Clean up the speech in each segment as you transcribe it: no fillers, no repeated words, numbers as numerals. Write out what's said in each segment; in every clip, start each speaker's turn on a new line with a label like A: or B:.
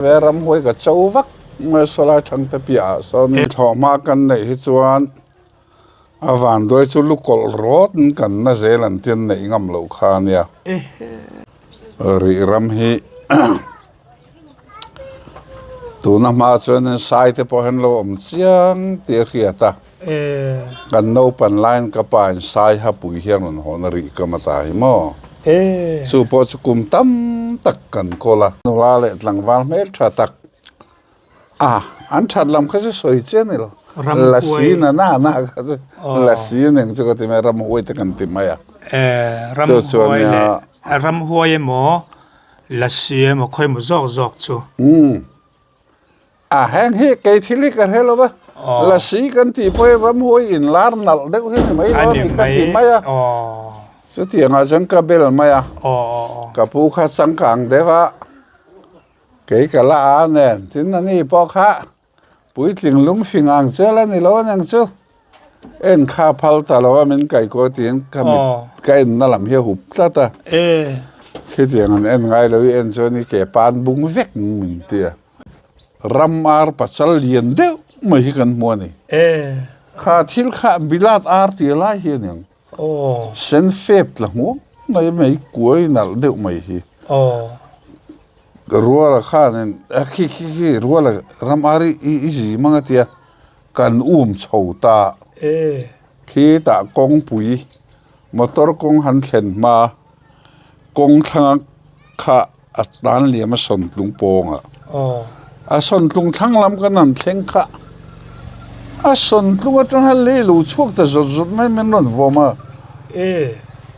A: về rắm hôi cả châu vắc mà sau lại thằng ta bịa sau này thọ ma cần này hết chuan vạn đôi chú lúc cột rót cần nó dễ làm tiền này ngầm lâu khan ya rì rắm hi tu na ma cho nên sai thì bỏ hen lâu chiang tiệt kia ta cần nấu pan line cái pan sai ha bùi hiền mình họ rì cái mà sai mo su po chu kum tam tak kan kola no la le tlang wal me tha tak an that lam kha se soi chen ni lo la si na kha se la si neng chu ko ti me ram huai te kan ti ma ya
B: ram huai mo la si mo khoi mo zok chu
A: hang he ke thili ka hello ba la si kan ti poi ram huai in lar nal de he mai lo ni ka ti ma ya số tiền ở trong cái bên mà ya, cái phụ khách sang cảng đấy vậy, cái là nè, chính là này bao khách, buổi tiếng lung phình ăn chơi là này lo nè chứ, em khá phao ta lo mình cái có tiền cái nó làm hiệu hụt ra ta, cái tiền em ngay rồi em cho này cái pan bung vét mình tiệt, ram ar pasal liền đấy mấy cái mua này, khá thiếu khá bilat ar tiệt lại hiện nè. Sen phép là ngô mấy cuối nào đều mấy hi rùa là khá nên khi rùa là ram ari gì mà cái tia cần chầu ta khi ta công bùi motor công hành khen mà công thang khá đan liam son lung pong son lung thang làm cái nằm khen khá son lung trong hai lê lù chuột ta rốt mấy non vô mà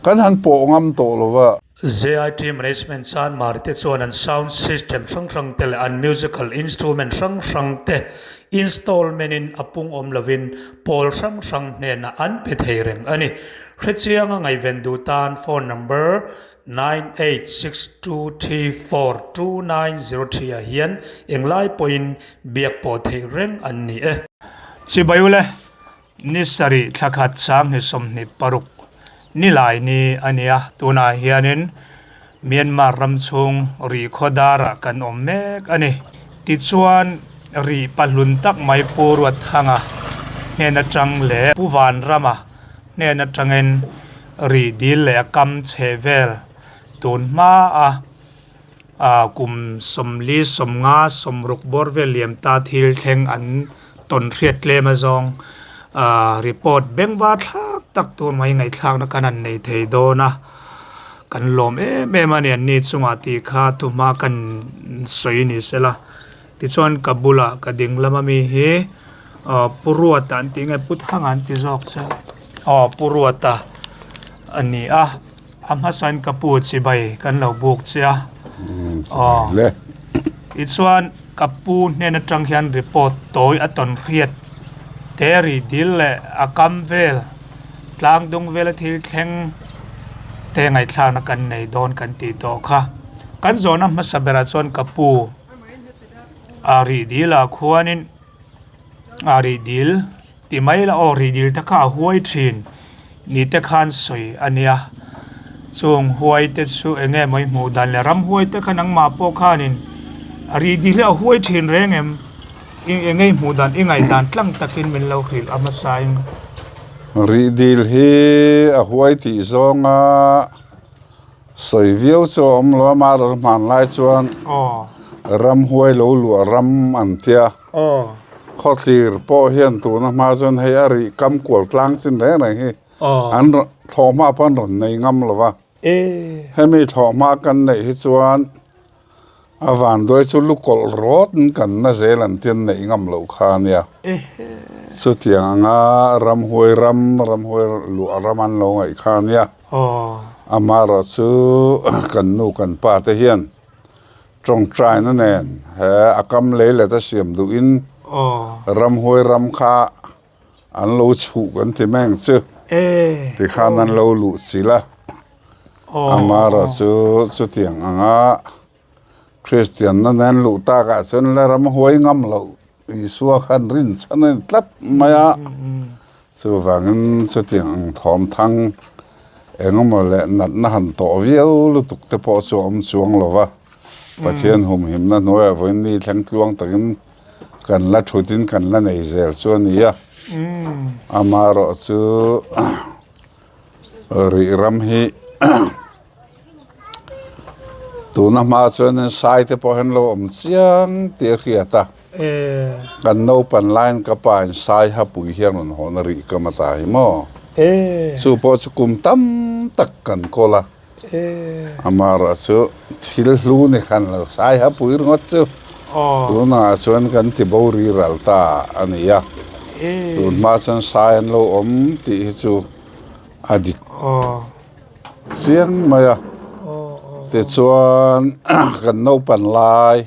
A: kan han po ngam to lo wa
B: SAI management san marite chuan an sound system sang tel an musical instrument sang te installment in apung om lovin pol sang ne na an pe theireng ani khrechianga ngai vendu tan phone number 9862342903 a hian englai point biak po theireng an ni chibayule ni sari thakhat sang ni somni paruk ni lai ni ania tuna hianin Myanmar ramchung ri khodara kan omek ani ti chuan ri palun tak mai purwat hanga ne na tang le puwan rama ne na tangen ri dil le kam chevel tun ma a kum somli somnga somruk borvel liam ta thil thleng an ton hriat le ma zong report bengwa thak tak tur mai ngai thak na kanan nei thei do na kan lom mani an ni chunga ti kha tu ma kan soi ni sela ti chon kabula ka ding lama mi hi puruata an ti ngai put hang an ti jok cha puruata ani amhasan kapu chi bai kan lo buk cha
A: le
B: ti chuan kapu ne na tang hian report toy aton hriat teri dil le akam vel tlang dung vel thil thleng te ngai thlang na kan nei don kan ti to kha kan zona masabera chon kapu ari dil a khuanin ari dil ti mai la ori dil ta kha huai thin ni te khan soi ania chung huai te chu enge mai mu dan le ram huai te khanang ma po khanin ari dil a huai thin rengem ngay mudan ingay dan tlang takin min law khil amasay
A: ridil hi a huai ti zonga soi viau cho lo ma man lai chuan ram huai lo lu ram an tia khotir po hian tu na ma jon he ari kam kol tlang chin re na hi an thoma pan ron nei ngam lo wa hemi thoma kan nei hi chuan vạn đôi chú lúc cột rót cần nó dễ làm tiền này ngầm lâu khan ya số tiền ram huai lụa ram ăn lâu ngày khan ya mà rồi số cần nu cần pa te hiền trong trai nó nè akam lấy là ta xiêm du in ram huai ram kha ăn lâu chủ cần thì mang chứ thì khan ăn lâu lụ xí la mà rồi số tiền Christian na nen lu ta ka chen la ram huai ngam lo isua khan rin chan tlat maya so wangin so tiang thom thang engom le nat na han to viau lu tuk te po so om chuang lo wa ประเทศหุ่มหิมนั่นว่าวันนี้ทั้งกลวงตั้งกันละชุดินกันละในเซลส่วนนี้อามารอจูริรัมฮีตัวน้ำมาส่วนสายที่พอเห็นเราเสียงเตียเขียตากันโนปันไลน์กับปานสายฮับปุยเฮียนนหอนริกมาตายมั้งสูพอสกุมตั้มตักกันโคละอามาราจูทิลลูนี่ขันเราสายฮับปุยรงจูตัวน่าส่วนกันที่บริรัลตาอันนี้อะตัวมาส่วนสายเราที่จูอดีตเสียงมาอะแต่ส่วนกันโนปันไลน์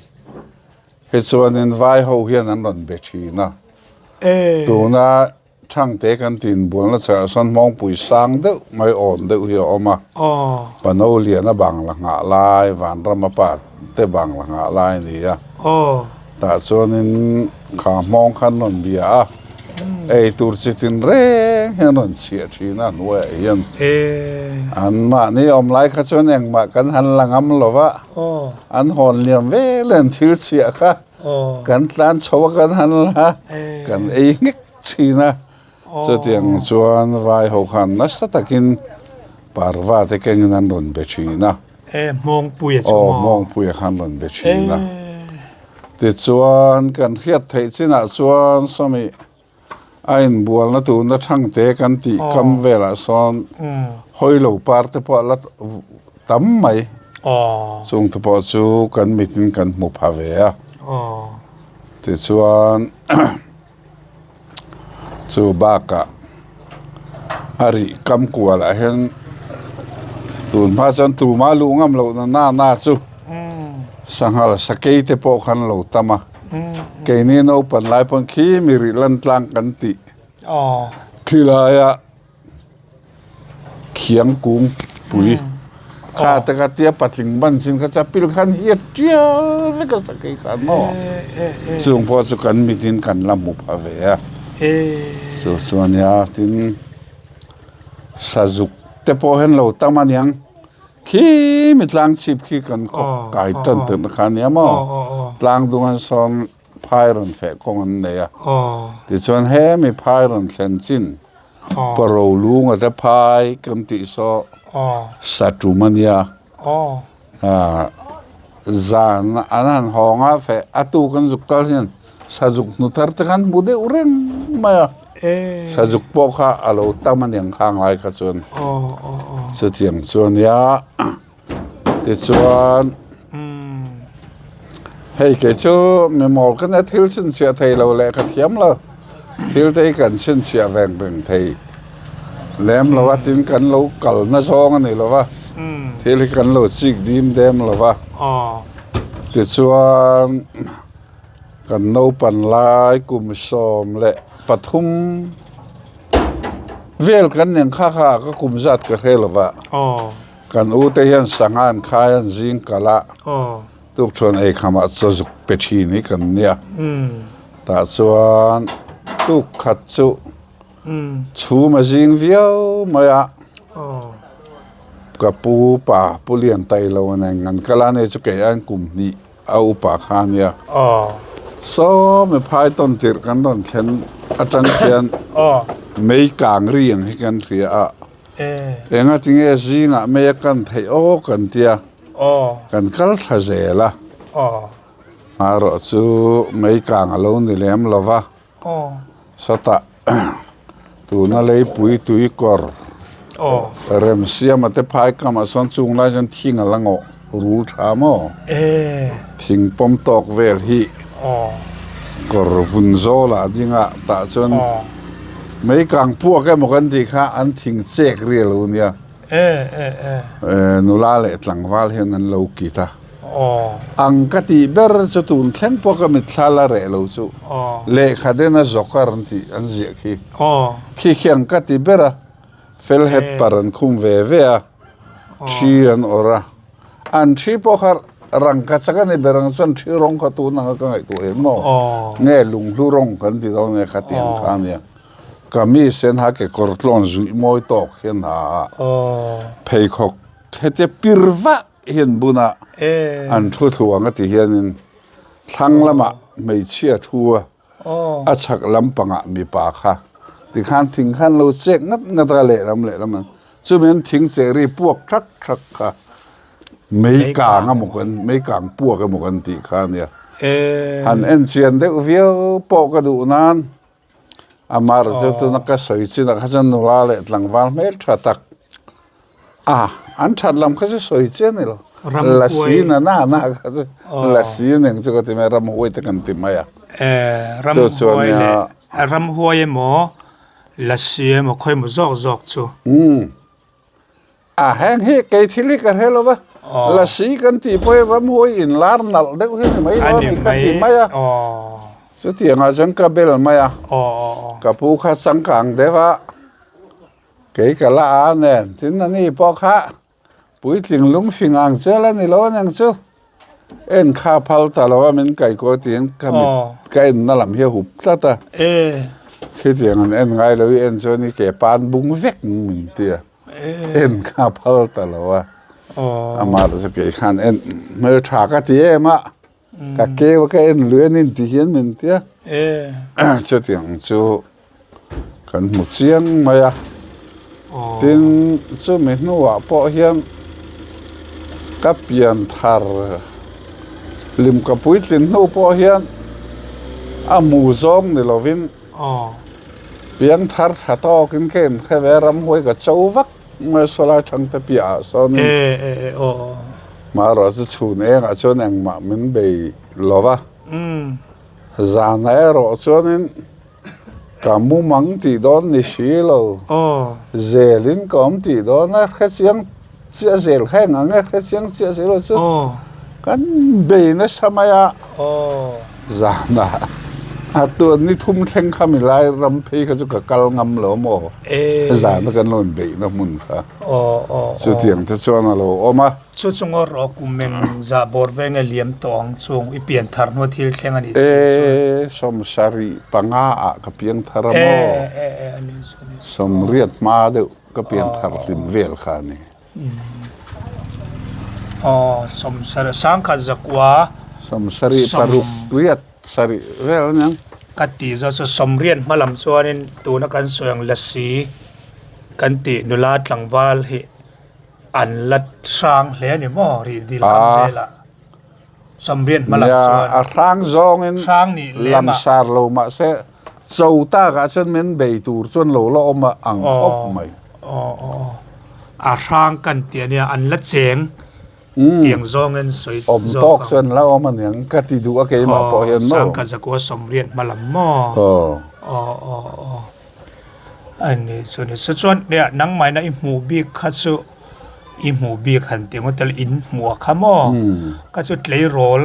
A: เหตุส่วนในวัยเขาเฮียนนั้นนเบชีนะตัวน่าช่างเตะกันตินบุญแล้วจะส่วนมองปุยสังเดไม่อ่อนเดเหี่ยวออกมาปนเอาเลียนบังหลังหาลายวันรำปัดเตบังหลังหาลายนี่อะแต่ส่วนนี้ข้ามองขันนนเบียไอตัวจิตินเร่เฮียนนเสียชีนั่นเว้ยยันอันมานี่อมไลข้าชวนเองมากันหันหลังอำลวะอันหอนเลียมเวเล่นทิลเสียค่ะกันร้านชาวกันหันละกันเองชีนะสุดยังชวนไว้หกขันนัสตะกินปาร์วาเตกินนันนนเบชีนะ
B: มองปุย
A: มองปุยขันนนเบชีนะติดชวนกันเฮียดไทยสินะชวนสมัยไอ้บัวละตัวนั่งช่างเตะกันตีคำเวลาซ้อนหอยเหลวปาร์ตพอละตั้มไหมส่งทพอจูกันมิตินกันมุพาเวียติดชวนจูบากะอาริคำกัวละเห็นตูนพาจันตูมาลุงอำเราหน้าจูสังหารสเกยเตปอขันเราตมาเกยนี่เราปันไลปันขี้มีริลันตลังกันติคือลายะเขียงกุ้งปุ๋ยข้าแต่กเตียปัดลิงบันสินก็จะพิลขันเฮียเจียวไม่ก็สเกยขันโน่ส่งพอสุกันมีทินกันลำมุพาเวียส่วนยาทินสะจุกแต่พอเห็นเราตั้งมันยังขี้มิตรลางชิบขี้กันก็ไก่ต้นตื่นขันเนี้ยมั้งลางดูกันซ้อนพายรอนแฝกของอันเนี่ยแต่ส่วนแห่มีพายรอนเซนจินปรลูงแต่พายกำติโซสัตุมันยาจานอันนั้นห้องอ่ะแฝอตุกันจุกกันเห็นสะจุกนุตรตะกันบุเดอุเร่งมาสะจุกปอกค่ะเราตั้งมันอย่างข้างไรกันส่วนสุดอย่างส่วนยาติดส่วนให้เกิดเจอมีหมอกันนะทิลสินเสียไทยเราแหละกระเทียมเราทิลไทยกันสินเสียแหวงเป็นไทยแหลมเราว่าทิ้งกันเราเก่าหน้าซองอันนี้เราว่าทิลกันเราซิกดีมเดมเราว่าติดส่วนกันโนปันลายกุมสมและปทุมเวลกันอย่างข้าก็กุมจัดกันให้เราว่ากันอุตยันสังหารขายันจิงกะละทุกชนไอ้คำว่าจะจุกเปชีนี่กันเนี่ยแต่ส่วนทุกขัดจุชูมาจิงเวียวมาอะกับปูป่าปูเลียนไตเราเนี่ยงั้นก็แล้วเนี่ยจะเกี่ยนกลุ่มนี้เอาป่าขานเนี่ยซ้อไม่พายต้นติดกันต้นเช่นอาจารย์เขียนไม่กลางเรียงให้กันเถียเองอ่ะจริงๆจริงอ่ะไม่กันไทยโอ้กันเตียกันกัลทะเจละมารอจูไม่กลางอารมณ์นี่แหลมละวะสตะตัวนั่นเลยปุยตุยกอร์เริ่มเสียมาแต่พายกำมาสันจุงไล่จนทิ้งอะไรงอรู้ทามอทิ้งปมตอกเวลฮีกอร์ฟุนโซละดิ้งอ่ะตาจนไม่กลางพวกแกหมกันที่ข้าอันทิ้งเสกเรียลูเนี่ยนุลาเละหลังวาลเห็นนั้นเรากีตาอังกติเบอร์จะตุนแข่งพวกมิตรลาเร่เราสู้เละขัดนะจอกการันตีอันเสียขี้แข่งกติเบอร์เฟลเฮดปารันคุมเวเวียชีอันออระอันชีพวกรังกัจกันในเบรังส่วนที่ร้องกตูนังก็ไงตัวเองมั้งเนี่ยลุงลูร้องกันที่เราเนี่ยขัดยังข้าเนี่ยก็มีเส้นหาเกกอร์ตลอนจุยมวยตอกเห็นหาเพย์คอกเฮเจปิรวะ เห็นบุญอ่ะอันทั่วทั่วก็ที่เห็นทั้งละมะไม่เชื่อทั่วอาชักลำปังอ่ะมีปากค่ะที่ขันทิ้งขันเราเสกงัดอะไรลำเละแล้วมันซึ่งมันทิ้งเสรีพวกทักค่ะไม่กลางอ่ะหมกกันไม่กลางพวกกันหมกกันตีขันเนี่ยหันเอ็นเชียนเด็กเวียวปอกกระดูนั้นอามาร์จะตัวนักสอยชินักขันนุลาเละหลังวันไม่ชัดตักอันชัดลำขันจะสอยเช่นนี่หรอละสีน่ะน่าขันจะละสีเนี่ยจะก็ที่ไม่รำหวยตะกันติมาย
B: รำหวยเลยรำหวยหมอละสีหมอค่อยหมอจอกชู
A: แห้งเฮกไก่ที่ลิกันเฮลวะละสีกันที่พอยรำหวยอินลาร์นัลเด็กเห็นไหมล่ะมีกันที่มายสุดที่งาจังกับเบลมายกับผู้ข้าสังกังเดวะเกี่ยกับละอันเนี่ยที่นั่นนี่พอข้าปุ้ยถึงลุงฟิงอังเจอแล้วนี่ล้อนังเจอเอ็นข้าพัลตลอดมันไก่ก็ที่เอ็นข้ามีไก่นั่นลำเหี้ยหุบซะแต่คิดอย่างนั้นเอ็นไงเลยเอ็นเจอนี่เก็บปานบุ้งเวกมึงเตี้ยเอ็นข้าพัลตลอดอามาเราจะเกี่ยขันเอ็นเมื่อถากที่เอ็มก็เกี่ยวกับเอ็นเลือนินที่เห็นมึงเตี้ยเจ้าที่อย่างเจ้ากันหมดเสียงมาอ่ะถึงเจ้าไม่รู้ว่าพอเห็นกับเปลี่ยนทาร์ลิมกับปุ้ยถึงนู้พอเห็นหมูซองนี่เราวินเปลี่ยนทาร์ฮัตโต้กินเก่งแค่เวรำหวยกับเจ้าวักมาสลายทั้งตะปีอาสอนมาเราจะชูนเองจนเองมามันไปลวะจานเอรอจนกามูมังตีโดนนิชิโลเจลินกอมตีโดนนะแค่เสียงเสียเซลแห้งงั้นแค่เสียงเสียเซลจุกันเบนสมัยจานะตัวนี้ทุ่มเทงขมิลายรำเพก็จะกับกลงำหลอมจานะกันโลนเบนมุนค่ะสุดที่ยังจะชวนเราออกมา
B: ชุดจงอรอกุมเมงจะบอร์เวงเลียมตองชงอีเปลี่ยนทาร์นวทิลแข่งอันนี้
A: สมสารีปังอากับเปลี่ยนทาร์โมสมเรียดมาเดวก็เปลี่ยนทาร์ลิมเวลขานี่
B: สมสารสังขจักว่า
A: สมสารีปารุเรียดสารีเวลนั้น
B: กัติจะสมเรียนมาลำชวนตัวนักการสวยงลัสีกันตินุลาดหลังวาลเหอันลัดสร้างเลี้ยนี่มอรีดีลกันเลยละสมเรียนมาลำชวน
A: สร้างจงอิน
B: สร้างนี่
A: ลำสารโลมาเสเจ้าตากาจนมันเบยตูจนโลละอมาอังคบไหม
B: สร้างกันเตียเนี่ยอันลัดเสียงเตียงจงเงินสวย
A: ตอกจนแล้วมันยังกัติดูอะไรมาพอเห็น
B: มั้งสร้างกันจะกว่าสมเรียนมาลำมออันนี้ส่วนเนี่ยนังหมายนะอิมูบีคัตสุอิมูบีขันเตียงว่าแต่อินหมัวขโมก็สุดเลยโรล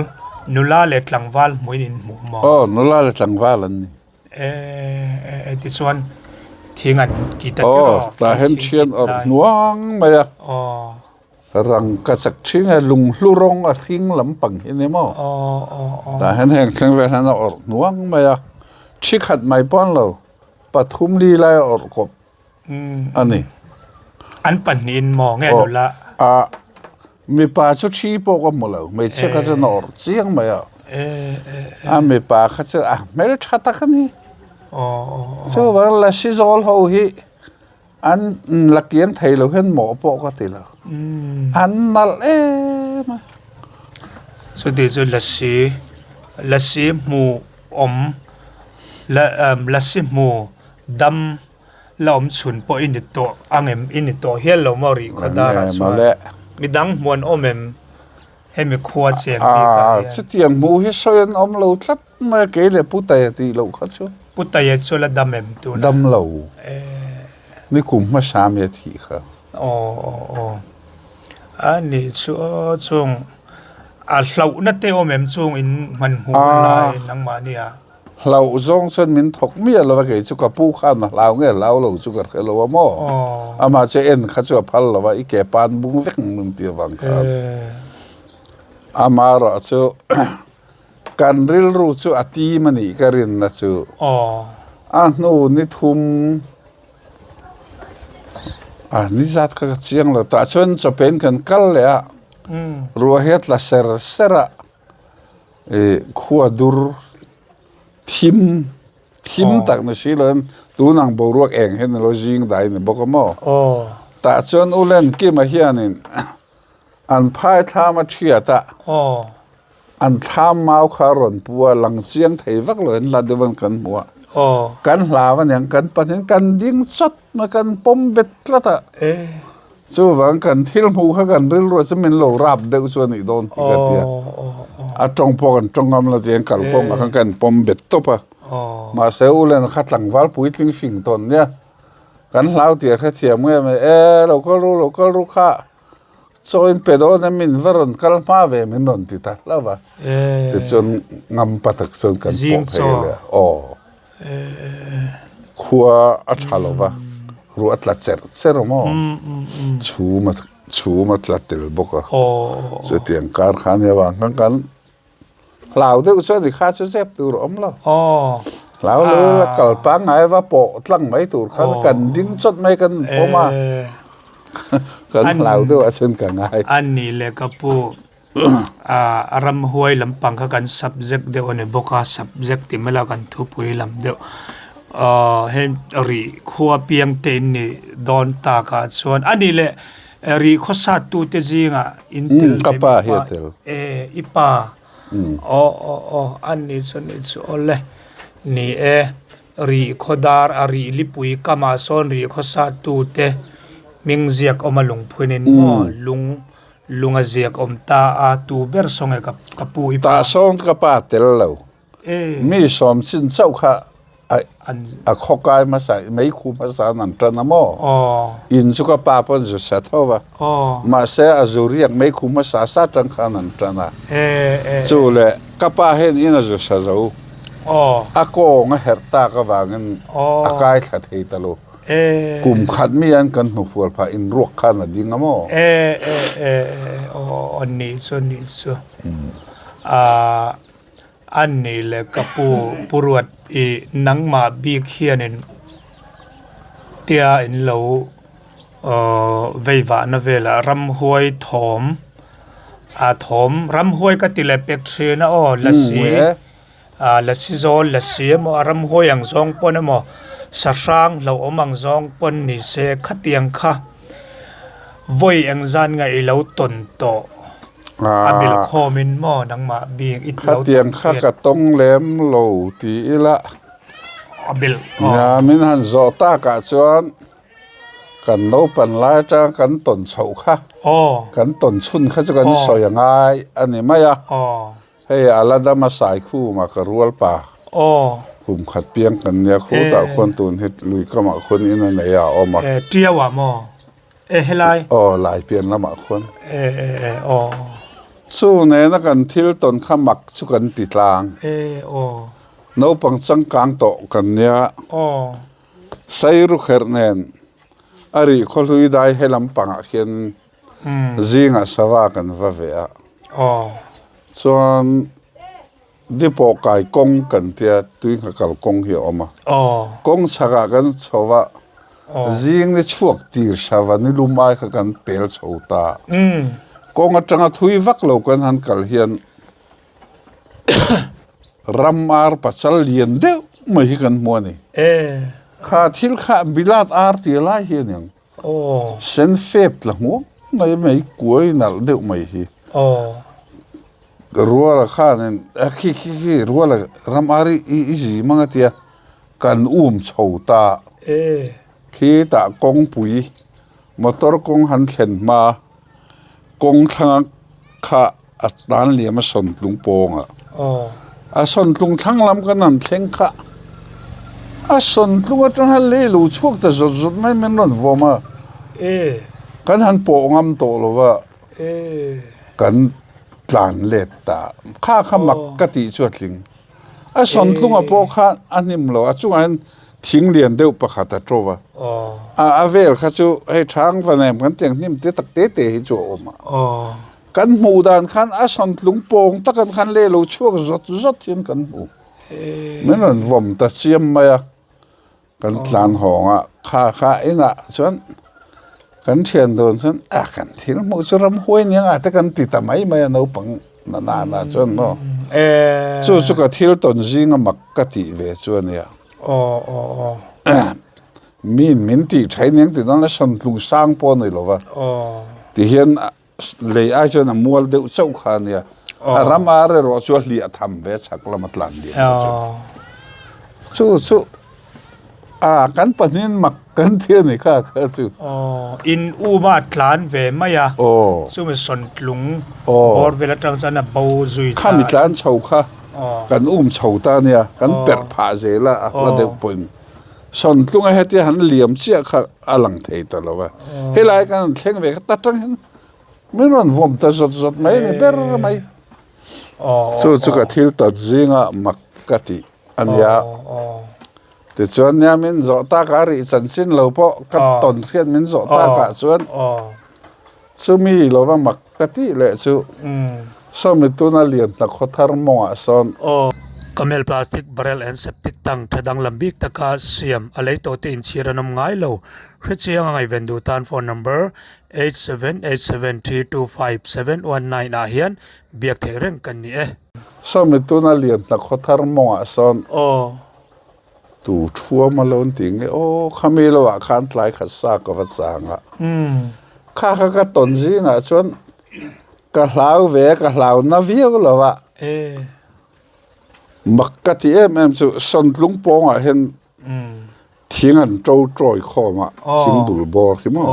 B: นุลาเล็ดหลังวาลมวยอินหมูมอ
A: นุลาเล็ดหลังวาลนี่
B: ที่ส่วนที่งั้นกีตาร์
A: แต่เห็นเชียนออกนัวไหมอ่ะรังกษัตริย์ชิงลุงลุรงอ่ะทิ้งลำปังเห็นไหมมั้งแต่เห็นแห่งเชียงแหวนออกนัวไหมอ่ะชิขัดไม่ป้อนเราปฐุมลีไลออกกบอันนี้
B: อันปันนินมองแง่นุละ
A: มีป่าชุดชีโปก็หมดแล้วไม่เชื่อเขาจะนอนเสียงไหมอ่ะมีป่าเขาจะไม่ได้ชัดตะกันนี่เชื่อว่าละสิจอลเขาฮีอันลักเกียงไทยเราเห็นหมอปกติแล้วอันนั่นมา
B: สุดที่สุดละสิมูละสิมูดำละชุนปออินิโตอังเอ็มอินิโตเฮลโลมารีก็ได้ละส่วนมีดังมวนอมเอ็มให้มีขวดเสียงดีกัน
A: สุดที่ยังมูเฮสอยนอมเราทัดมาเกลี่ยปุตตายตีเราเขาชัว
B: ปุตตายชัวละดำเอ็มตัว
A: ดำเรานี่คุมมาสามนาทีครับ
B: อันนี้ช่วงเรานัดเตอเมมช่วงอินมันหัวลายนังมาเนี่ย
A: เราจงเส้นมินถกเมียเราไปจุกปูขันเราเงี้ยเราจุกเราว่ามั่วมาเจนข้าจุกพัลเราว่าอีแก่ปานบุ้งเวกมึงเตียวังครับมาเราจุการริลรู้จุอตีมันอีกรินนะจุโน่นี่ทุ่มนี่จัดก็เสียงเราแต่ชนจะเป็นกันกัลเลย รัวเฮ็ดละเสรเสระขัวดูทิมตักนสิเลนตูนังบรัวเองเห็นโลจิงได้เนี่ยบอกว่าแต่จนอุเลนกี่มาเฮียนินอันพายทามาเชียตะอันทามมาคารอนปัวหลังเสียงไทยวักเลยลาเดวันกันมัวกันลาวันอย่างกันปัญญากันดิ้งชัดมากันปมเบ็ดละตะสู้วังกันทิลมูเขากันเรื่องรัวจะเป็นโลราบเดือดส่วนอีโดนอีกทีอาจงพอกันจงกำลังเตียงกัลปงอากันปมเบ็ดตบะมาเซลเลนขัดหลังวัลปุยทิ้งฝิ่งตนเนี่ยกันเล่าเตียแค่เทียมเมื่อไม่เราก็รู้ค่ะโซอินเปโดนั้นมินวรนกัลมาเวมินนนติตาแล้ววะแต่ส่วนงำปัตกส่วนกันปกเฮเลยขัวอัชฮาลวะรู้อัตลัดเซอร์มอชูมาตลัดเตลบกะสุดที่อังการขานยาวังกันเหล่าเด็กส่วนที่ข้าจะเจ็บตัวอมแล้วเหล่าเลยละกัลปังไงว่าโปตั้งไม่ตัวข้ากันดิ้งสดไม่กันพอมากันเหล่าเด็กว่าเช่นกันไง
B: อันนี้เลยก็ปูรำห้วยลำปังกัน subject เดียวเนี่ยบก subject ที่ไม่ละกันทุบห้วยลำเดียวเห็นรีขัวเปียงเต็นนี่โดนตากาส่วนอันนี้แหละรีข้อสัตว์ตัวเตจิงอินเทล
A: กับป้าเฮเทล
B: อีป้าอันนี้ส่วนนี้ส่วนเลยนี่รีข้อดาร์รีลิปุยกามาส่วนรีข้อสัตว์ตัวเตมิงเจียกอมาลงพูนินมอลุงเจียกอมตาตูเบอร์ส่งกับปุย
A: ตาส่งกับป้าเทลแล้วมีสมสินเจ้าค่ะข้อกายมาใส่ไม่คูภาษาหนังตระนโมอินสุกป้าปนจุดเสถาวะมาเสียอาจุเรียกไม่คูภาษาสัตว์ขันนันตระนะจูเล่กับป้าเห็นอินจุดเสถาวะก็งเฮร์ตากวางเงินกายขัดเหตุลูกุมขัดมีอันกันหนูฟัวพาอินรวกขันดิ้งโม
B: อันนี้ส่วนนี้ส่วนอันนี้แหละกับปูรวดนังมาบีเขียนเตียอินเราเววานเวลารำห้วยถมถมรำห้วยก็ติเลเปกเชนะละสีโซละสีมอรำห้วยอย่างซองปนมอสร้างเราอมังซองปนนี่เสขัดเตียงค่ะวยอังจันไงเราตนโตบิลคอมินมอนังมาบีอิต
A: เราเตียงข้ากระต้องแหลมโลตีละ
B: บิล
A: เนี่ยมินหันโจตากะชวนกันโนปันไล่จ้ากันตนเฉาค่ะกันตนชุนข้าจะกันสอยยังไงอันนี้ไม่อะให้อาลาดามาสายคู่มากรัวป่ากลุ่มขัดเปียงกันเนี่ยคู่ต่างคนตุนให้ลุยก็มาคนอินนั่นไหนออกมา
B: เจียวะมอเฮลัย
A: หลายเปลี่ยนละมาคนสู้เนี่ยนักกันทิลตนขมักสุกันติดลางโนปังสังกังโตกันเนี่ยใส่รุขเฮร์เนนอาริคนลุยได้ให้ลำปังเขียนจิงสวากันว่าเวียส่วนดิปอกายกงกันเตียตุยขับกงเหี่ยวมากงชักกันชาวะจิงนี่ช่วงตีชาวะนี่ลุมไอ้กันเปลชาวตากงจังทุยวักโลกันหันกัลเฮียนรำอาร์ปัจจัลเลียนเดียวไม่ฮิกันมัวนี่ข้าทิลข้าบิลาดอาร์ตีลายเฮียนยังเซนเฟบละหัวไม่กลัวนัลเดียวไม่ฮิรัวละข้าเนี่ยขี้รัวละรำอาร์อีจีมังเตียกันชาวตาขี้ตากงปุยมอเตอร์กงหันเข็นมากงทางข้าอัดด้านเลี้ยมาสนลุงโปงสนลุงทั้งลำกันนั่นเช่งข้าสนลุงว่าจังหันเลี้ยลูช่วงแต่จุดไม่เหมือนนั่นว่ามากันหันโปงำโตหรือว่ากันหลานเล็ดตาข้าขมักกติชวดลิงสนลุงอ่ะโปข้าอันนี้มั้งเราจุงอันทิ้งเรียนเดียวประคัตโตวะเวลข้าจูให้ช้างฟันแหมกันเตียงนิ่มเตะตักเตะให้จูออกมากันหมู่ด่านขันสนลุงโปงตะกันขันเลี้ยลูช่วงรถเทียนกันหมู่เหมือนวมตะเชียมมากันหลานหองข้าอินะส่วน กันเชียนโดนฉันกันที่เราจะรำห้วยเนี่ยแต่กันติดทำไมไม่เอาปังนานๆจนเนาะจู่ๆก็ที่เราตอนจิงมักกะติเวจวนเนี่ยมินตีใช้เนี่ยติดนั่นแหละส่วนลุงสร้างปอนเลยหรอวะที่เห็นเลยไอ้จนมัวเดือดเจ้าขันเนี่ยรำอะไรรอชัวร์เลี้ยทำเวชักละมัดลันเดียจู่กันปนินมักกันเที่ยนี่ค่ะก็จู่
B: อินอูมาทลานเวไม่อะจู่มันส่วนลุงบอร์เวลาตรังสันน่ะบูจุย
A: ข้ามีทลานเช่าค่ะกันเช่าตาเนี่ยกันเปิดผ้าเจละแล้วเดี๋ยวปุ่นส่วนลุงไอ้ที่หันเหลี่ยมเชี่ยค่ะอลังเทตลอดว่าเฮ้ยไรกันเช่งเวกตัดจังเห็นไม่รู้ว่าผมจะจดไหมเนี่ยเบอร์ไหมจู่ก็ที่ตัดจิงมักกะติอันยาแต่ส่วนนี้มันจอตากาลิสันสินเราพอกับตอนเทียนมันจอตากาส่วนมีเราว่ามักกะติเลยจู่สมัยตัวนั้นเรียนนักขทารมัวส่วน
B: กัมเมลพลาสติกบาร์เรลแอนเซปติกตังทดังลำบิกตะกาเสียมอะไรตัวที่อินชีรนำง่ายเราเรียกเสียงง่ายเวนดูตันโฟนนัมเบอร์8787325719อาเฮียนเบียกเทเร่งกันนี่
A: สมัยตัวนั้นเรียนนักขทารมัวส่วนตูชัวมาลงติงโอ้ข้ามีเราอาคารหลายขัดซากกับสางข้าก็ตนจิงส่วนก็ลาวเวก็ลาวนาวิวเราว่ามักกะที่มันจะส่วนลุงปองเห็นทิ้งอันโจโจยข้อมาทิ้งบุลบอร์ที่มั้ง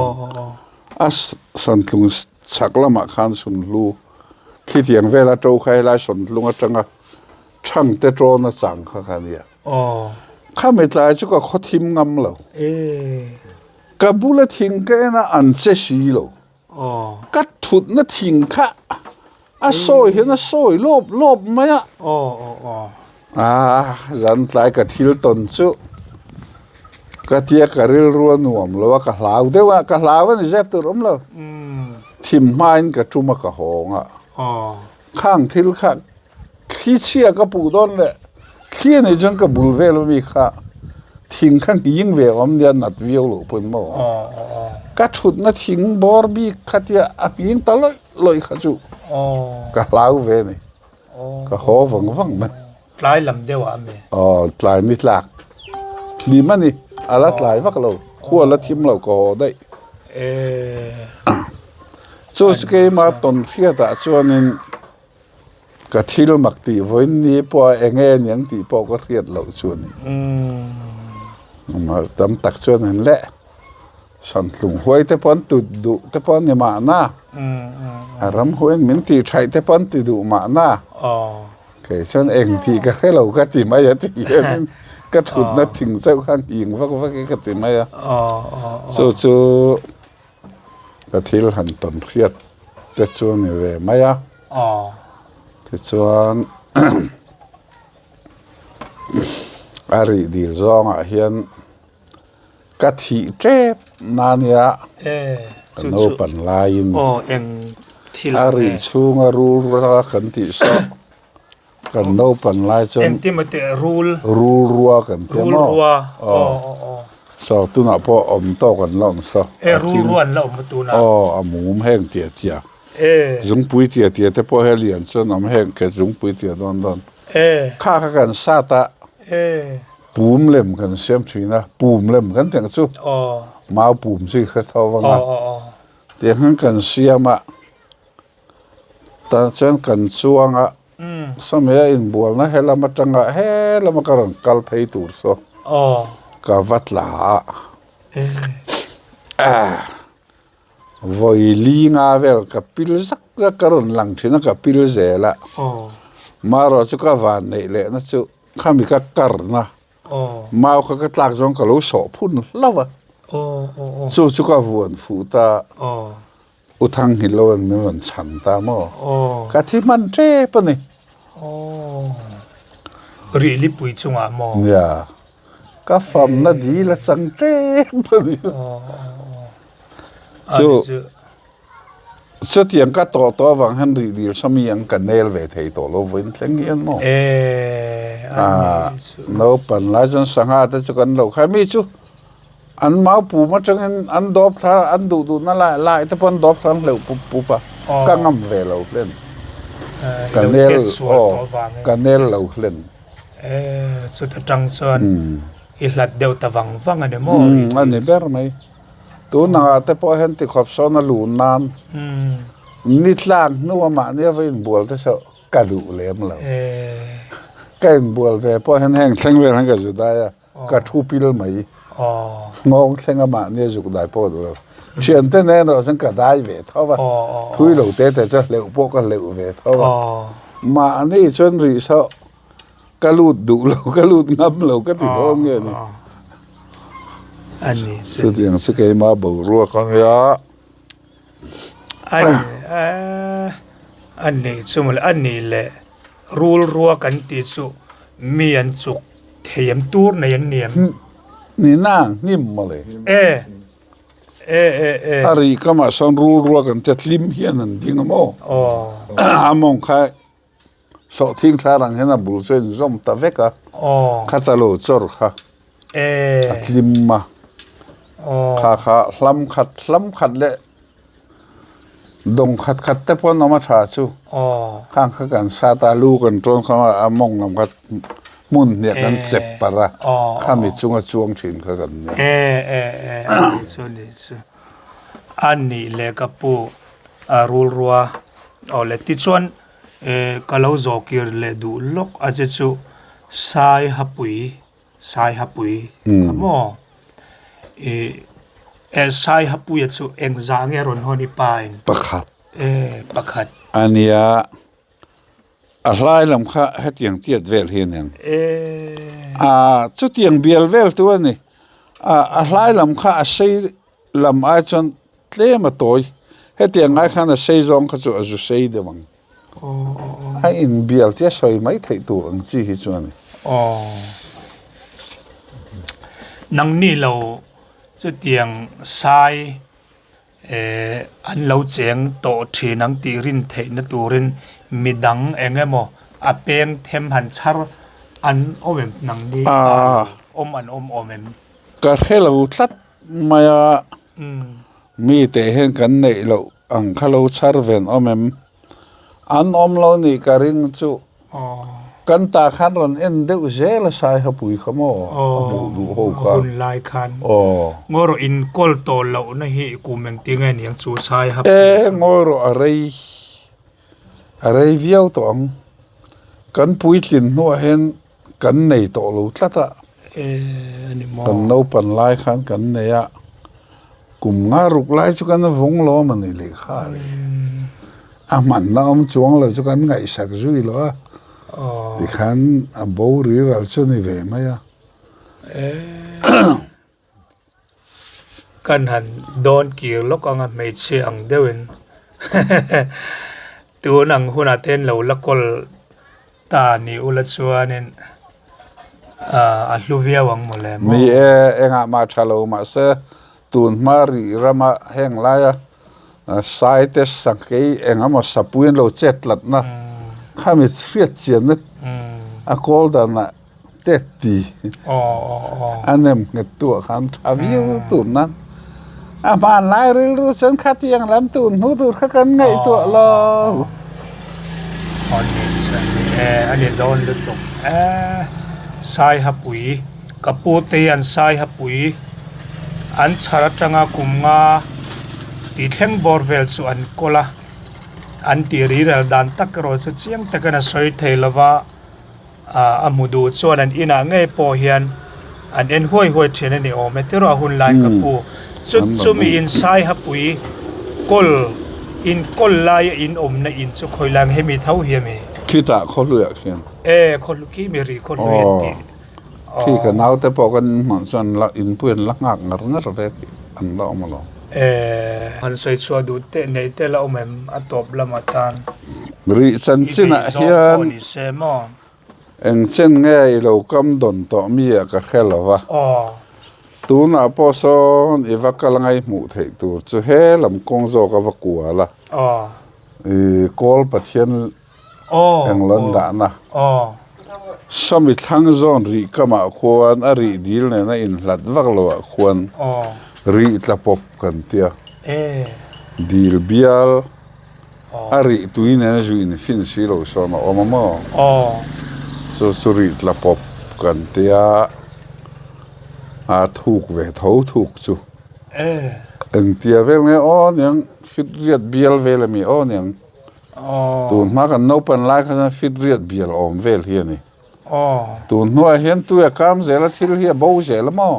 A: ส่วนลุงสักละมาคันส่วนลูคิดอย่างเวลาโจใครละส่วนลุงจังช่างเตโจน่ะสั่งข้าเนี่ยข้าไม่ตายจุกเขาทิ้งงำเรากับบุลทิ้งแกน่ะอันเจสีเรากัดถุดน่ะทิ้งข้าซอยเห็นน่ะซอยลบไหมยันตายกับทิลตนจุกะเทียกะริลรัวหน่วมแล้วว่ากะลาวเดี๋ยวว่ากะลาวนี่เจ็บตัวเราทิมไม้กะจุมกะหงข้างทิลข้าขี้เชี่ยกะปูดอนเลยขี้นี่จังกะบุลเวลมีข้าทิ้งข้างยิงเวอมเดียนัดวิวลูปุ่นโม่กะชุดน่ะทิ้งบอร์บีข้าเทียยิงตลอดลอยข้าจุกะลาวเวนี่กะหอวังมัน
B: หลายลำเดียวอ่ะแม่
A: หลายนิดหลักลีมันนี่อะไรหลายวักเราขั้วละทิมเราก็ได้ส่วนสเกมาตอนเพียตาส่วนนึงกะทิลมักตีวันนี้พอเองยังตีพอก็เรียดเราส่วนนี้มาตำตักส่วนนั้นแหละสันลุงห้วยแต่ปอนตุดดุแต่ปอนเนี่ยมาหน้ารำห้วยมินตีใช้แต่ปอนตุดดุมาหน้าฉันเองที่ก็ให้เราก็ติไม่ยติก็ถุดนัดถึงเจ้าข้างอิงว่าก็ติไม่ยสู้ก็ทิลหันตอนเครียดแต่ชวนนี่เว้ไม่ยแต่ชวนอารีดีซองเฮียนกะทิเจ็บนานยะโนปันลายน์
B: เองที่
A: อารีชูงารูรักกันติสกันโนปันลายจน
B: เอ็งที่มาเตะรูล
A: รัวกันเตะมั้งสอตุน่ะพออมโตกันล่องสอ
B: รูล้วนแล้วมาตุน่ะ
A: อหมูแห้งเตี้ยจุงปุยเตี้ยแต่พอเฮเลียนจนอมแห้งแค่จุงปุยเตี้ยดอนข้ากันซาตะปูมเล่มกันเสียมชีนะปูมเล่มกันแต่งจู่มาปูมสิเขาเท่าว่าเดี๋ยวกันเสียมาแต่เช่นกันช่วงสมัยอินบัวนะเฮลามาจังเฮลามาการังกัลเพย์ตูร์โซกาวัดลาวอยลีงาเวลกับพิลซักก็การันหลังที่นั่นกับพิลเซละมาเราจุกวานนี่แหละนะจุข้ามีกัการนะมาเขาก็ตากจงกับเราสอบพุ่นเล่าจุกวนฟูตาอุทังหิโลนมันฉันตามอกะที่มันเจ็บปะนี่
B: รีลิปุยจุงอ่ะมอ
A: เนี่ยก็ฟังน่ะดีละจังเจ็บปะนี่สุดยังก็ตัววังหันดีสมียังกันเนลเวทให้ตัวเราเว้นเลี้ยงมั้งเราปั่นลายจนสังหารแต่จุกันเราใครมีจู่ an mau pu ma chang an dop tha an du na la te pon dop san leu pu pa ka ngam ve lo len kanel lo len
B: chu ta tang chuan I hlat deuh ta wang ane mo
A: ani ber mai tu na te po hen ti khop so na lu nan ni tlang nu ma ni vein bol te so ka du lem lo kain bol ve po hen heng thleng ve han ka ju da ya ka thu pil mai ngong thleng ma ni ju dai po do chuyện thế này nó sẽ cả đai về thôi mà thui lâu tết thì cho liệu bộ cái liệu về thôi mà anh ấy chuyện gì sao cái lụt đủ lâu cái lụt ngâm lâu cái gì đó nghe này
B: anh ấy
A: sự tiền sự cái mà bầu rùa con ya
B: anh ấy chung là anh ấy lệ rule rùa cái tí chú miền chục thêm tour này anh niệm
A: ni nang nim mà lấy
B: ê
A: ari kama son rùa kan tet lim hiền anh tiếng mo among khai so thing thla rang hena bul chen zom ta veka khatalo chor kha lim ma kha lam khat le dong khat te pon ma tha chu khang kha kan sa ta lu kan tron kha among lam khat mun ne kan sep para khami chunga chuang thin kha kan
B: chu ani le kapu rul ruwa le ti chuan kalau zokir le du lok aje chu sai hapui kamo sai hapui chu engzang e ron honi pain pakhat
A: ania a hlai lam kha hetiang tiat vel hin yang chu tiang bial vel tu ani a hlai lam kha a sei lam ai chon tlema toy hetiang ai khan a sei zong kha chu a zu sei de mang ai in bial tia soi mai thei tu ang chi hi chuan
B: nang ni lo chu tiang sai an lo cheng to thi nang ti rin thei na turin midang engemo apeng them han char an omem nang ni omem
A: ka khelo tlat maya mi te hen kan nei lo ang khalo char ven omem an lo ni karing chu kan ta khan ron en deuh zel sai hapui khamo du ho ka
B: hun lai khan ngoro in kol to lo na hi kumeng tinga niang chu sai hap
A: ngoro arei viau tong kan pui tlin no hen kan nei to lo tlata
B: ani mo
A: kan no pan lai khan kan nei ya kum nga ruk lai chu kan vong lo man ni le kha man na chuang lo chu kan ngai sak zui lo thì khán bố rí ra cho này về mấy
B: kan han don kier lok anga me che ang dewin tu nang huna ten lo lakol ta ni ula chuanin a hluvia wang mole mo
A: mi enga ma thalo ma se tun ma ri rama heng la ya sai te SAKEI enga ma sapuin lo chet lat na khami thriat chian na a call da na tetti anem nge tu khan aviu tu na a man lai ri ru sen khat yang lam tu nu tu kha kan ngai tu lo
B: on ni san ani don lu tok sai hapui kapute an sai hapui an chara tanga kumnga ti thleng borvel su an kola an ti ri ral dan tak ro su chiang takana soi theilawa amudu chuan an ina nge po hian an en hoi then ani o metero hun lai kapu chu mi in sai hapui kol lai in na in chu khoilang hemi thau hiami
A: kita kholuya khian
B: kholu ki mi ri kholu ti
A: khi ka nau te po kan man son la in puen la ngak ngar ve an lo ma lo
B: han soi chua du te nei te la omem atop lamatan
A: ri san china hian eng chen nge I lo kam don to mi ka khelawa tu na po son I vakalangai mu thei tu chu he lam kong zo ka vakuala kol pathian eng lon da na sami thang zon ri kama khuan a ri dil ne na in hlat vak lo khuan ri tlapop kan tia dil bial a ri tuin na ju in fin si lo so ma omamo so ri tlapop kan tia a thuk ve tho thuk chu ang tia vel nge on yang fit riat bial vel mi on yang tun ma kan no pan lai khan fit riat bial om vel hi ni tun no hian tu ya kam zela thil hi bo zela mo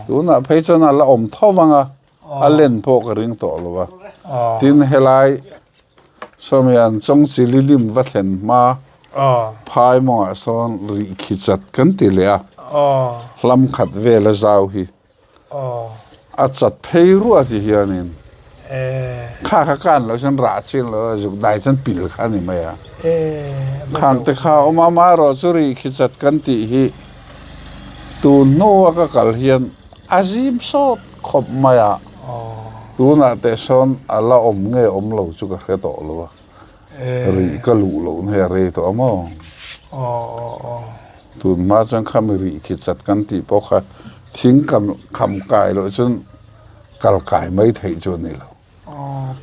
A: tu na phei chana la om thowanga a len pho ka ring to lowa tin helai somi an chong chililim va thlen ma phai mo son ri khichat kan ti le a lam khat vela zau hi a chat phei ru a ti hianin kha kan lo chan ra chin lo juk dai chan pil kha ni ma ya khang te kha oma ma ro churi khichat kan ti hi tu no ka kal hian azim sot khop ma ya tu na te son ala om nge om lo chu ka khe to lo ri ka lu lo ne re to amo tu ma chan kham ri khichat kan ti po kha thing kam kham kai lo chun kal kai mai thei chu ni lo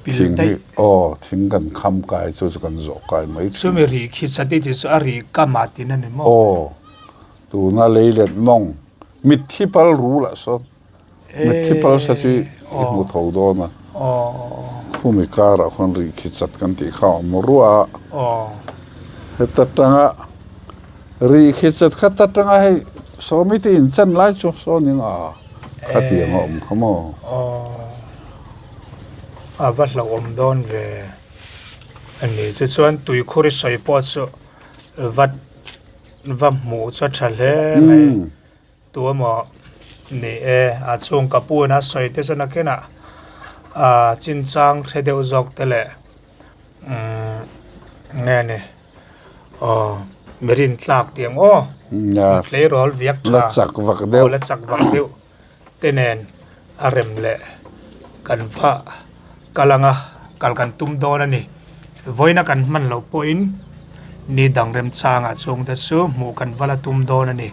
A: thing hi thing kan kham kai chu kan zo kai mai
B: so me ri khichat ti so ari ka ma ti na ne mo
A: tu na leilet mong mit thi pal ru la so mit thi pal sa chi mu tho do na khumi kara khon ri khichat kan ti kha mo ruwa heta tanga ri khichat khata tanga he so mi ti in chan lai chu so ning a khati ngom khamo
B: abat la om don ve ani che chuan tui khori soi po chu vat va mu cha thale mai tu mo ni a chung ka pu na soi te sana kena chin chang thedeu jok tele nge ne merin tlak tiang play role viak
A: la chak vak deu
B: la chak vak deu tenen arem le kan pha kalanga kalkan tum don ani voina kan man lo point ni dangrem changa chung ta chu mu kan vala tum don ani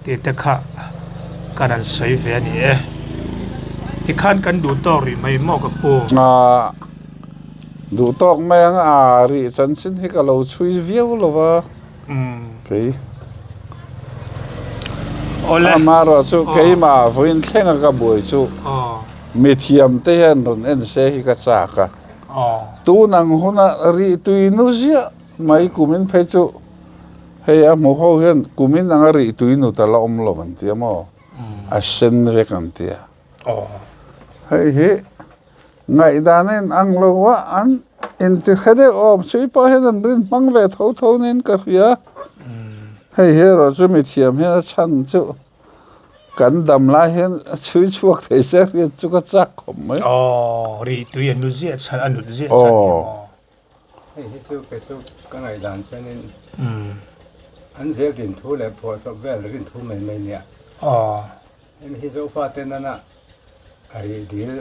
B: ti te kha kanan sei ve ani ti khan kan du to ri mai mo ka pu
A: du tok meng ri chan sin hi ka lo chui viu lo wa pe
B: ole
A: ma ro chu ke ma voin thenga ka boi chu mi thiam te hen ron en se hi ka cha ka tu nang huna ri tui nu zia mai kumin phe chu he a mo ho hen kumin nang ri tui nu ta la om lo van ti mo a sen re kan ti he ngai danen ang lo wa an in ti khade om chui pa hen rin mang ve tho nen ka ria he ro chu mi thiam he chan chu kan dam la hen chui chuak thei se ri chu ka chak khom mai
B: ri tu yan nu zia chan anu zia chan
C: hey chu pe chu ka ngai dan chanin an zel din thu le pho so vel rin thu mai mai nia em hi zo fa ten na ari dil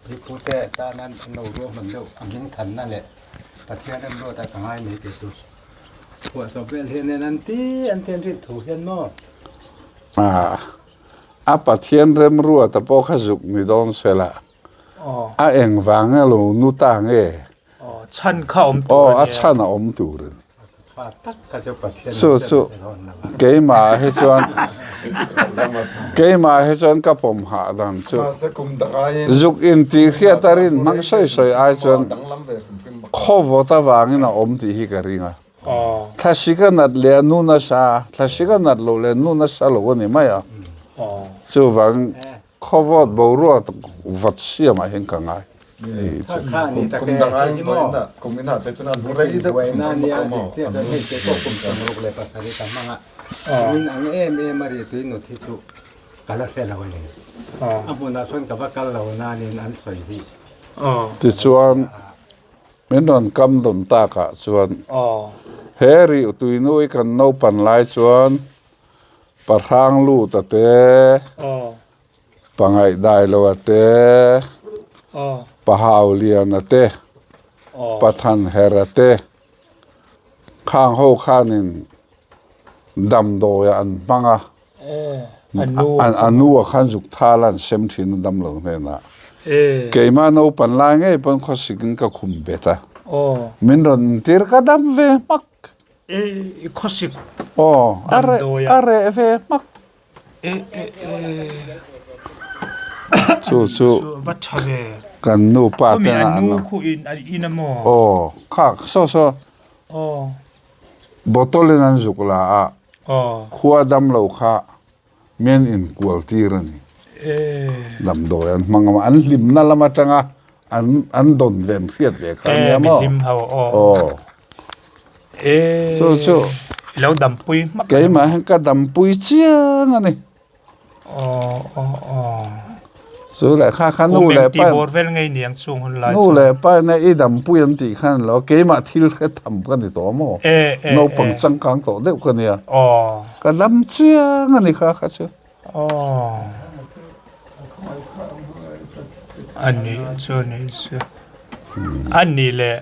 C: ri pu te ta nan no ro man do angin than na le pathian am ro ta kangai nei te chu pho so vel hen nan ti an ten rin thu hen mo
A: a pathian rem ruwa ta po kha juk ni don sela a eng wanga lo nu ta nge
B: chan kha om tu
A: a chan a om tu ren
C: pa tak ka jo pathian
A: so ke ma he chuan ka pom ha dan chu juk in ti khia tarin mang soi ai chuan khovo ta wangin a om ti hi ka ringa thashika nat le nu na sa thashika nat lo le nu na sa lo ni ma ya chu wang khovot bo ro vat sia ma hen ka ngai
C: kha ni ta ke ni mo
D: kumin ha te chana burai da
C: na ni a ti cha ni ke ko kum ta ro le pa sari ta manga min ang mari tu no thi chu kala he la wale abuna son ka va kal la na ni an soi hi
A: ti chuan men don kam don ta ka chuan heri tuinui kan no pan lai chuan parhang lu ta te pangai dai lo te pahau lian te pathan herate khang ho khanin ดำโดยอันปังอ่ะอันนู้ขันจุกท่าลันเซมทินดำหลงเนี่ยนะเกี่ยมาโนปันลายไงปันข้อสิกินก็คุมเบต้ามินรันตีร์ก็ดำเวมัก
B: ข้อสิก
A: อะไรเวมักสู้
B: บัชเว
A: กันนู้ปาเตนะ
B: นู้คุอินโม
A: ข้าสู้บอตเลนันจุกลาขวดดำเหลาข้าเมียนอินกัวตีรันี่ดำโดยอันมังอันลิมนั่นละมาจังอ่ะอันโดนเวมเพียดเวกันเนี่ยมั้งสู้
B: แล้วดำปุย
A: เกี่ยมาให้ก็ดำปุยเชียงอันนี้สู้แหละข้าขันนู่แหละไปนู่แหละไปในอีดำปุยอันตีขันแล้วเกี่ยมาที่เราทำกันในตัวมั้งโนปังสังกังตัวเด็กคนเนี่ยก็ดำเชียงอันนี้ข้าเชื่อ
B: อันนี้ส่วนนี้อันนี้แหละ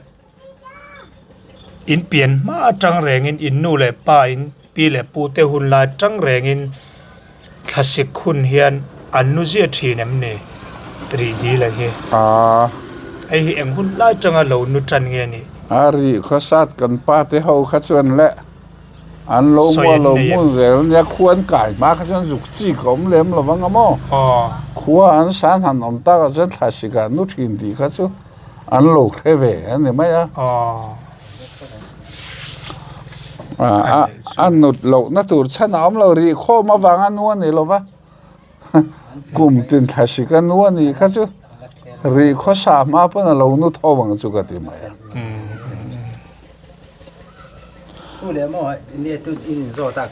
B: อินเปลี่ยนมาจังแรงอินนู่แหละป้าอินปีแหละปูเตหุนลาจังแรงอินคลาสสิกคุณเฮียนอันนู้เสียทีนั่นเนี่ยรีดีเลยเฮไอเอ็งหุ่นลาจังเรานุจันเงี้ยนี่
A: รีข้าสัตว์กันป้าเตเขาข้าชวนแหละอันโลมัวโลมุนเสียเนี่ยควรไก่มาข้าชวนจุกจีก็ไม่เลี้ยมหรอกมั้งมั้งควรอันสารหันอมตาก็จะทัศกันนุทินดีข้าชวนอันโลกเทเวอันนี้ไม่อะอันนุดโลกนั่นตัวฉันอมเรารีข้อมาวางอันนู้นนี่หรอวะกลุ่มตินทัศกันนู้นนี่ข้าชวนรีข้อสามมาเป็นเรานุดท้องจุกติมา
C: ผู้เลี้ยงมั่วเนี่ยตุนอินโซตัก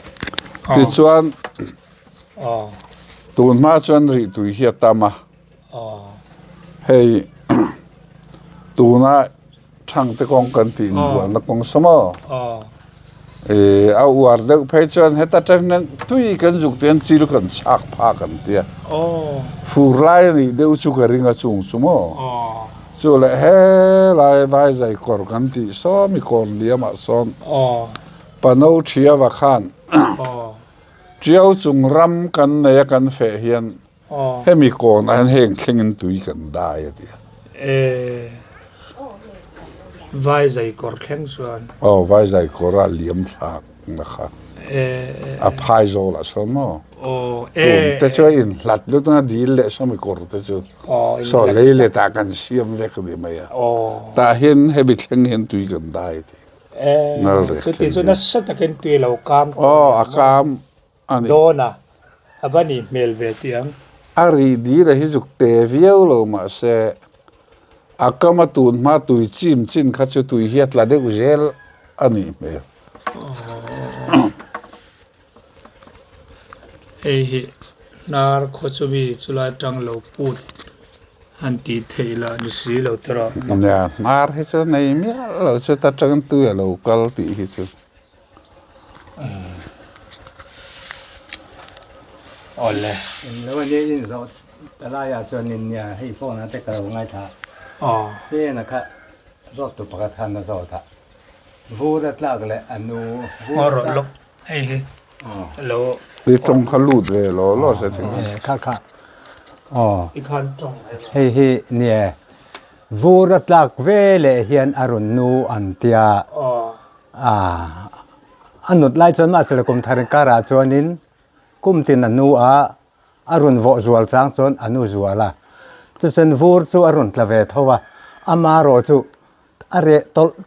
A: ที่ชวนตูนมาชวนรีตุยเฮียตามาเฮ้ยตูน่าช่างตะกองกันตีนบัวนักกองสมอเอาวัดเด็กเพชรเฮตัดนั้นตุยกันจุกเตียนจิลกันชักพากันเตียฟูไลนี่เดี๋ยวจุกริงกับจุงสมอจู่เลยเฮ้ไล่ไว้ใจกอร์กันตีซ้อมีคนเลี้ยมาซ้อนปนเอาเชียวว่าขันเจ้าจุงรำกันในกันเฟียนให้มีคนอันเฮงเข่งตุยกันได้ดิ
B: ไว้ใจกอร์เข่งส่วน
A: ไว้ใจกอร์เลี้ยมสักนะครับอภัยโจละสมอแต่ช่วยอินหลัดลุตั้งดีเลยสมิกอร์แต่ช่วยสอนเลยตากันเสียมเวกดีไหมอ่ะตาเห็นให้บิดเห็นตุยกันได้นั่นเลย
B: คือที่สุดนั่นสักกันตุยเราคำ
A: อากามอันนี้
B: โดนะอันนี้เมลเวทียง
A: อารีดีเลยที่จุกเตวิเอลเรามาเสอากามาตุนมาตุยจิมจินขัดจุตุยเฮียตลาเดอุเจลอันนี้เมล
B: เฮ้ยนาร์โคชบีสุลาจังเราพูดฮันตีเทลานิสิเราตระ
A: เนี่ยนาร์ให้เจ้าในเมียเราจะตัดจังตัวเรากัลตีให้เจ้า
B: อ๋อเลย
C: แล้ววันนี้ยินสอดแต่ละอย่างส่วนนี้เนี่ยให้ฟ้องนะแต่ก็ง่ายท่าเสียนะครับรอดตัวประกันทันนะสอดท่าฟูดัดลากเลยอนุ
B: ฟูรถลบเฮ้ยฮัลโหล
A: ที่ตรงขลุดเลยล้อเสร็จ
C: ค่ะ
B: อีกคันตรง
C: เฮ้ยเนี่ยฟูดัดลากเวลเฮียนอรุณนูอันเตียอันนุดไล่จนมาสละกุมทาริการาจวนินกุมตินอนุอรุณวอจวลจางจนอนุจวละจะเส้นฟูจูอรุณทลเวทว่าอามาโรจูอะไร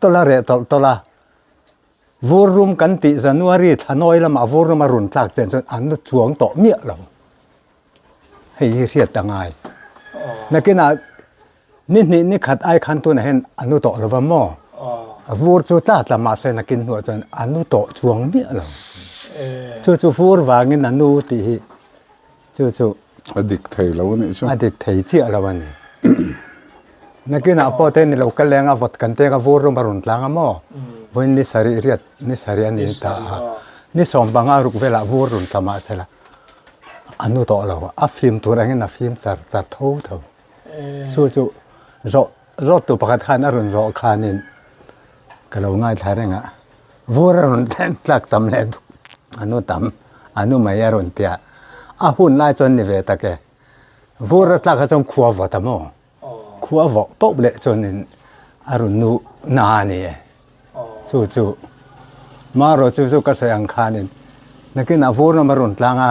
C: ตละเรตละวูรุมกันติจันวารีทนอยละมาวูรุมารุนจากเจนจนอันนู้ช่วงต่อเมียเราให้เรียดต่างไงนักกินนี่ขัดไอคันตัวไหนเห็นอันนู้ต่อละว่าหม้อวูจูตาละมาเซนักกินหัวจนอันนู้ต่อช่วงเมียเราจู่ฟูรวางินอันนู้ตีจู่
A: อดีตไทยแล้วนี่ใช่
C: อดีตไทยเจ้าละวันนี้นักกินพอเต้นเราก็เลี้ยงวัดกันเตะกับวูรุมารุนหลังหม้อวันนี้สารีเรียดนี่สารีอันนี้ตานี่สองบางอารุกเวลาวูรุนทำมาเสร็จละอันนู้ต่อเราอัฟฟิมตัวอะไรเงี้ยนะฟิมจัดเท่าจู่รถตัวประกันขันอรุณรอขานินก็เราง่ายท้ายเรื่องวูรุนแทนหลักตำแหน่ง อันนู้นต่ำอันนู้นไม่ยารุนเตียหุ่นไล่จนนี่เวตะแกวูรตลาก็จงขวบวัตโมขวบปุ๊บเลยจนนี่อารุณนูนานี่จู่มาเราจู่ก็เสียงคานี่นักกินวูรมารุนตลาง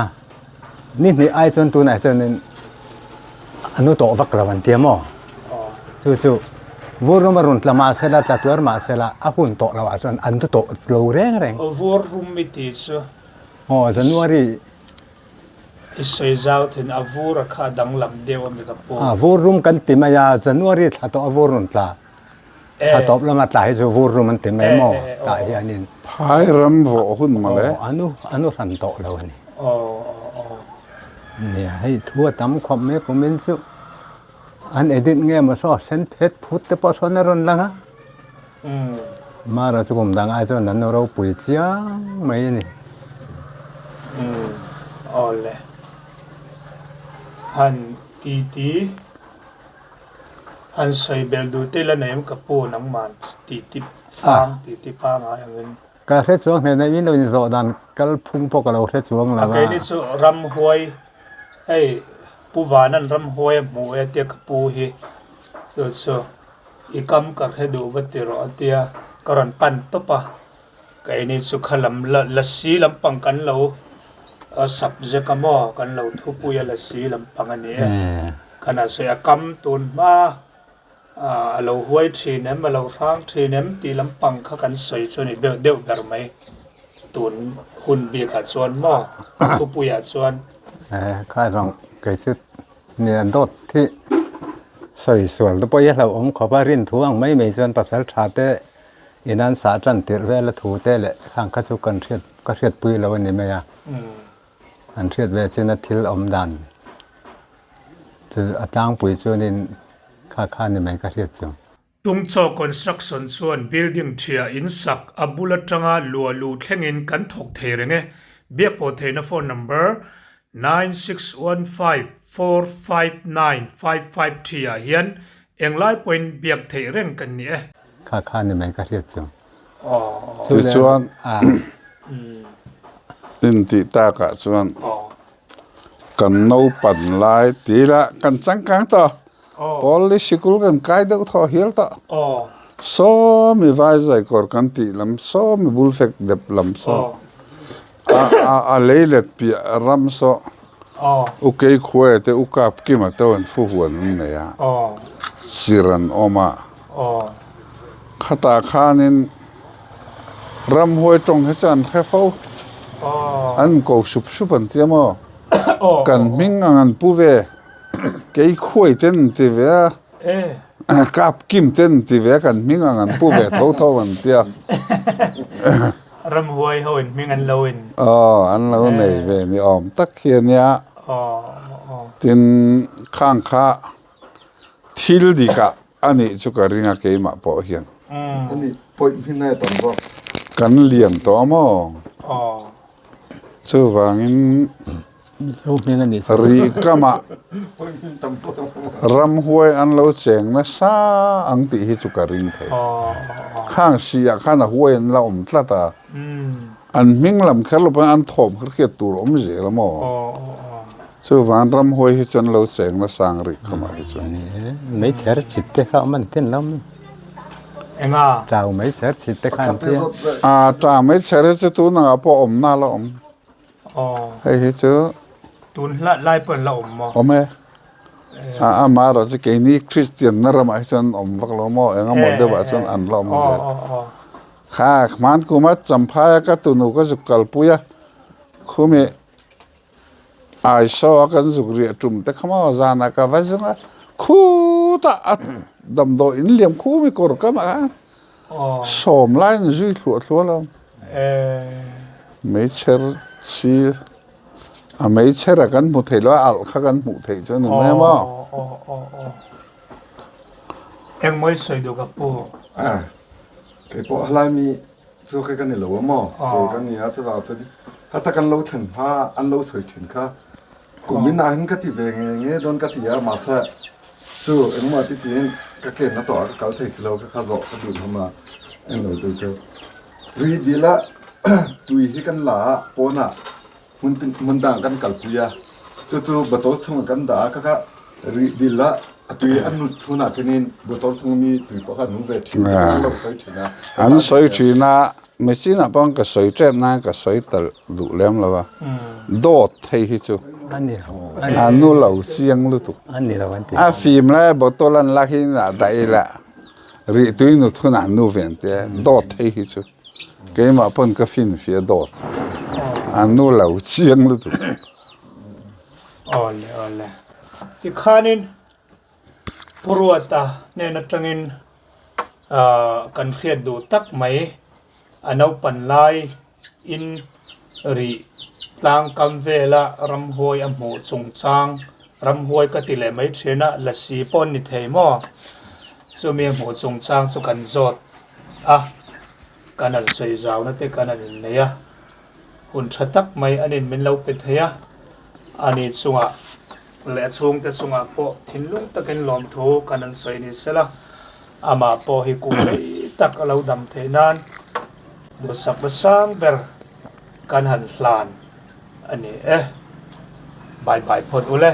C: นี่ไอจนตัวไหนจนนี่อันนู้นโตวักละวันเตียมจู่วูรมารุนตลามาเสละจัตุรมาเสละหุ่นโตละว่าจนอันนู้นโตโลแรง
B: วูรุมมิติส
C: จันวารี
B: Isai zau tin avura kha danglam dewa mi ka po.
C: Vurum kan timaya January thato avurun tla. Thato lama tla hi vurum an timay mo ta hianin.
A: Phai ram vo hun male.
C: Anu ran to lo ni. Ni hai thua tam khom me komin su. An edit nge ma so sen phet phut te pa so na ron langa. Ma ra chu kum dang ai so nan ro pui chiang mai ni.
B: Ole. Han titi han sai beldu te la nem ka po nang man titi pang ayangin
C: ka hret chuang he na win lo ni zo dan kal phung po ka lo hret chuang la
B: okay ni so RAMHUAI hey puwanan RAMHUAI mu e te ka pu hi so ikam kar he do vatiro atia karan pan to pa kai ni su khalam la si lam pang kan lo subject mo kan lo thu puya la si lam pangani kana se akam tun ma lo huai thinem ma lo rang thinem ti lam pang kha kan soi choni deu ber mai tun hun bi kha chon mo thu puya chon
C: kha rong kai chu ni an dot thi soi sual to poi lo om kho ba rin thuang mai mai chon pasal tha te inan sa tran tir ve la thu te le khang kha chu kan thiet ka thiet pui lo ni me yaอันเทียดเวชนะทิลอมดันจะตั้งปุ๋ยชวนินค่านี่มันก็เทียดจัง
B: ตุงโชคอนสตรักชั่นส่วน building เทียอินสักอบุลจังอาลัวลูแข่งอินกันถกเทเรงเบียกโปเทนโฟนนัมเบอร์9615459555เทียเฮียนเอ็งไล่ปนเบียกเทเรงกันนี่
C: ค่านี่มันก็เทียดจัง
A: ชวนอินติตากะส่วนกันโนปันลายตีละกันจังกังต่อ political กันไกด์เดาทอเฮียลต่อโซมีไว้ใจก่อนกันตีลำโซมีบุลเฟกเด็บลำโซเลยเล็ดปีรำโซโอเคคุยแต่อุกับกิมาตัวนั้นฟูหัวนั่นเนี่ยสิรันออกมาข้าตาข้านินรำหวยตรงให้จันแค่เฝ้าอันก็ชุบอันเทียมกันมิงอันผู้เวเกี่ยคุยเต้นทีเวกับกิมเต้นทีเวกันมิงอันผู้เวท้อวันเทีย
B: RAMHUAIเฮาอินมิงอันเลวิน
A: อันเลวในเวนี่อมตักเขียนเนี่ยจินข้างข้าทิลดีกะอันนี้จุกริงาเกยมาพอเฮียน
D: อันนี้ปอยพี่นายตอนบ่
A: กันเลี้ยงตัวมั้งชื่อว่างินรีกามาRAMHUAIอันเราเสียงนะซาอังติฮิจุกริงเทข้างเสียข้างหัวอันเราอมตลาดอันมิงลำแค่เราเป็นอันถมเขาเกี่ยตัวอมเสียละมั้งชื่อว่าRAMHUAIฮิจันเราเสียงนะสังริกามาฮิจัน
C: ไม่เชื่อจิตเตข้ามันเต้นล้ำจ้าไม่เชื่อจิตเตข้ามันเต้น
A: จ้าไม่เชื่อจะตัวน่ะพออมน่าละอมให้เจอ
B: ตุนละไล่เปิดละอม
A: อมมาเราจะเกี่ยนี่คริสเตียนนะเราไม่จนอมวักละมอเองก็หมดเดี๋ยวจนอันละอมเสียข้ามันกูมาจำพายก็ตัวหนูก็จะกลปุยคุมีไอโซ่กันสุกเรียจุ่มแต่ข้ามาจานักว่าจังคู่ตาดำโดอินเลี้ยมคู่มีกอดกันมาสมไล่นจุยถั่วแล้วไม่เชื่อชีไม่เชื่อกันหมดเลยแล้วอัลข้ากันหมดเลยจนหนึ่งแม่ว่า
B: เอ็งไม่ใส่ดูกับปู
D: ไอ้พวกอะไรมีสู้กันนี่หรอวะมั้งกันนี่อาจจะเราจะถ้ากันเราถึงผ้าอันเราสวยถึงค่ะกูมีนายhinกติเวงเงี้ยโดนกติยามาซะสู้เอ็งมาที่ที่นี่ก็เก่งนะต่อก็เขาเทสเราก็ข้าจอกก็ดูเข้ามาเอ็งเราดูเจอรีดีละ tui hi kan la pona mun dang kan kalpuya chu botol chung kan da ka ri dilla tui anu thuna kenin botol chung mi tui pa ka nu ve thin lo soi thina
A: an soi thina machine apang ka soi trap na ka soi tar du lem lawa dot thei hi chu anu lo chiang lu tu a film la botol an la hi na dai la ri tui nu thuna nu ven te dot thei hi chu ke ma pon ka fin fia dot anu lo chiang lu tu
B: ole ti khanin puruata ne na tangin kan khiat du tak mai anau pan lai in ri tlang kam vela ramhuai amhu chungchang ramhuai ka ti le mai thena la si pon ni theimo chumi amhu chungchang chu kan zot kanal sei zaw na te kanal ne ya hun thatak mai anin min lo pe theya ani chunga le chung te chunga po thinlung takin lom thu kanan sei ni sela ama po hi ku tak alo dam theinan do sak basang ber kan han hlan ani bye bye phot ule